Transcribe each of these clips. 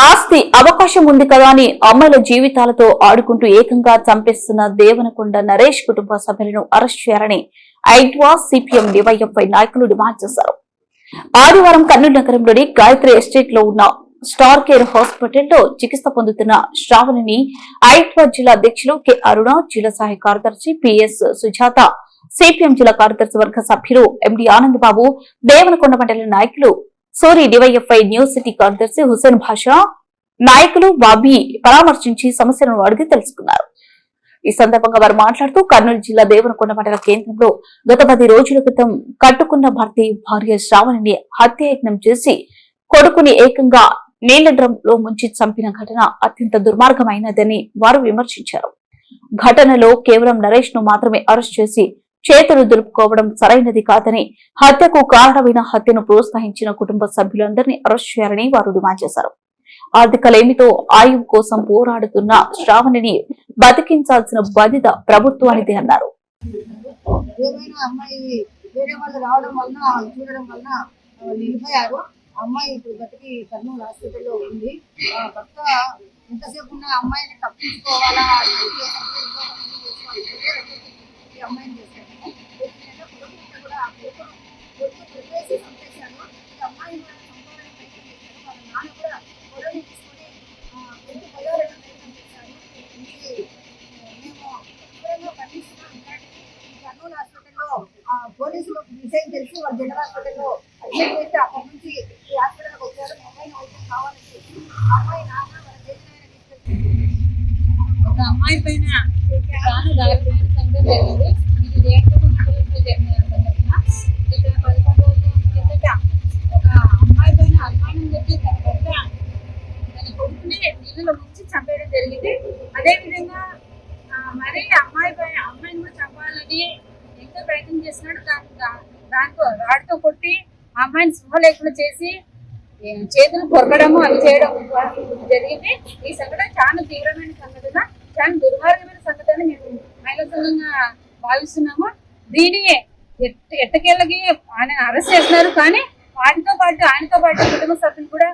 ఆస్తి అవకాశం ఉంది కదా అని అమ్మాయిల జీవితాలతో ఆడుకుంటూ ఏకంగా చంపేస్తున్న దేవనకొండ నరేష్ కుటుంబ సభ్యులను అరెస్ట్ చేయాలని ఐడ్వా సిపిఎం డివైఎఫ్ఐ నాయకులు డిమాండ్ చేశారు. ఆదివారం కర్నూలు నగరంలోని గాయత్రి ఎస్టేట్ లో ఉన్న స్టార్ కేర్ హాస్పిటల్లో చికిత్స పొందుతున్న శ్రావణిని ఐడ్వా జిల్లా అధ్యక్షులు కె అరుణ, జిల్లా సహాయ కార్యదర్శి పిఎస్ సుజాత, సిపిఎం జిల్లా కార్యదర్శి వర్గ సభ్యులు ఎండి ఆనంద్ బాబు, దేవనకొండ మండలి నాయకులు సూరి, డివైఎఫ్ఐ న్యూ సిటీ కార్యదర్శి హుసేన్ భాషా నాయకులు బాబీ పరామర్శించి సమస్యలను అడిగి తెలుసుకున్నారు. ఈ సందర్భంగా వారు మాట్లాడుతూ కర్నూలు జిల్లా దేవనకొండ మండల కేంద్రంలో గత 10 రోజుల క్రితం కట్టుకున్న భర్త భార్య శ్రావణిని హత్యాయత్నం చేసి కొడుకుని ఏకంగా నీళ్ల డ్రంలో ముంచి చంపిన ఘటన అత్యంత దుర్మార్గమైనదని వారు విమర్శించారు. ఘటనలో కేవలం నరేష్ ను మాత్రమే అరెస్ట్ చేసి చేతులు దులుపుకోవడం సరైనది కాదని, హత్యకు కారణమైన హత్యను ప్రోత్సహించిన కుటుంబ సభ్యులందరినీ అరెస్ట్ చేయాలని వారు డిమాండ్ చేశారు. ఆర్థిక లేమితో ఆయువు కోసం పోరాడుతున్న శ్రావణిని బతికించాల్సిన బాధ్యత ప్రభుత్వానిది అన్నారు. అమ్మాయి ఇప్పుడు బతికి కర్నూలు హాస్పిటల్లో ఉంది. భర్త ఎంతసేపు ఉన్న అమ్మాయిని తప్పించుకోవాలా ఈ అమ్మాయిని చేశాను కూడా కొడుకు చెప్పేసి చంపేశాను. ఈ అమ్మాయిని చంపాలని ప్రయత్నం చేశాను. వాళ్ళ నాన్న కూడా కొడుకుని తీసుకొని కొడుకు పదహారు ప్రయత్నం చేశాను. మేము తీవ్రంగా ఖండిస్తున్నాం. ఈ కర్నూలు హాస్పిటల్లో పోలీసులు విషయం తెలిసి వాళ్ళ జనరల్ హాస్పిటల్లో అడ్మిట్ చేస్తే అక్కడి నుంచి ఈ హాస్పిటల్కి వచ్చారు. అమ్మాయిని వైద్యం కావాలని చెప్పి అమ్మాయి నాన్న వాళ్ళ ఒక అమ్మాయి పైన తాను దారిపోయిన సంఘటన జరిగింది. ఇది దేవనకొండలో జరిగిన సంఘటన. ఇక్కడ 11 రోజుల కిందట ఒక అమ్మాయి పైన అనుమానం చెప్పి తన కొడుకుని నీళ్ళలో ముంచి చంపేయడం జరిగింది. అదేవిధంగా మరి అమ్మాయిని కూడా చంపాలని ఎంతో ప్రయత్నం చేస్తున్నాడు. దాంతో రాడ్తో కొట్టి ఆ అమ్మాయిని స్పృహ లేకుండా చేసి చేతులు కొరకడము అవి చేయడం జరిగింది. ఈ సంఘటన చాలా తీవ్రమైన సంఘటన, చాలా దుర్మార్గమైన సంఘటన మేము మహిళా సంఘంగా భావిస్తున్నాము. దీన్ని ఎట్టకేళ్ళకి ఆయన అరెస్ట్ చేస్తున్నారు. కానీ ఆయనతో పాటు కుటుంబ సభ్యులు కూడా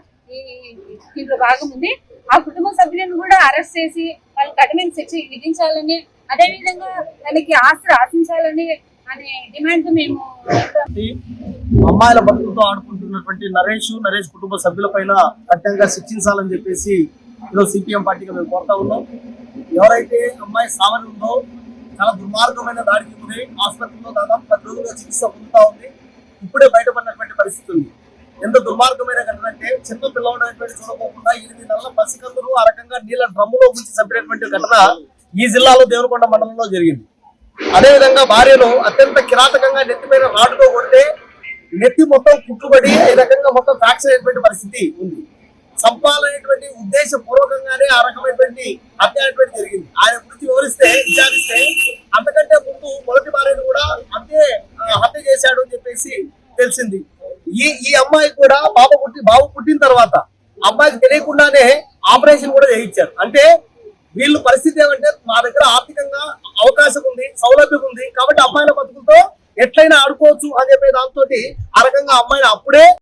దీంట్లో భాగం ఉంది. ఆ కుటుంబ సభ్యులను కూడా అరెస్ట్ చేసి వాళ్ళకి కఠిన శిక్ష విధించాలని, అదేవిధంగా తనకి ఆస్తి ఆశించాలని అనే డిమాండ్ మేము అమ్మాయిల బతుకుతో ఆడుకుంటున్నటువంటి నరేష్ కుటుంబ సభ్యుల పైన కఠినంగా శిక్షించాలని చెప్పేసి ఈరోజు సిపిఎం పార్టీగా మేము కోరుతా ఉన్నాం. ఎవరైతే అమ్మాయి శ్రావణి ఉందో చాలా దుర్మార్గమైన దాడికి గురై ఆసుపత్రిలో దాదాపు 10 రోజులుగా చికిత్స పొందుతా ఉంది. ఇప్పుడే బయటపడినటువంటి పరిస్థితి ఉంది. ఎంత దుర్మార్గమైన ఘటన అంటే చిన్న పిల్లవాడైనటువంటి చూడకోకుండా 8 నెలల పసికందులు ఆ రకంగా నీళ్ళ డ్రమ్ములో ముంచి చంపినటువంటి ఘటన ఈ జిల్లాలో దేవనకొండ మండలంలో జరిగింది. అదేవిధంగా భార్యను అత్యంత కిరాతకంగా నెత్తిపైన రాడుతో కొడితే నెత్తి మొత్తం కుట్టుబడి ఈ రకంగా మొత్తం ఫ్రాక్చర్ అయినటువంటి పరిస్థితి ఉంది. చంపాలనేటువంటి ఉద్దేశపూర్వకంగానే ఆ రకమైనటువంటి హత్య అనేటువంటి జరిగింది. ఆయన గురించి విచారిస్తే అంతకంటే ముందు మొదటి భార్యను కూడా హత్య చేశాడు అని చెప్పేసి తెలిసింది. ఈ అమ్మాయి కూడా బాబు పుట్టిన తర్వాత అమ్మాయికి తెలియకుండానే ఆపరేషన్ కూడా చేయించారు. అంటే వీళ్ళు పరిస్థితి ఏమంటే మా దగ్గర ఆర్థికంగా అవకాశం ఉంది, సౌలభ్యం ఉంది కాబట్టి అమ్మాయిల బతుకులతో ఎట్లయినా ఆడుకోవచ్చు అని చెప్పే దాంతో ఆ రకంగా అమ్మాయిని అప్పుడే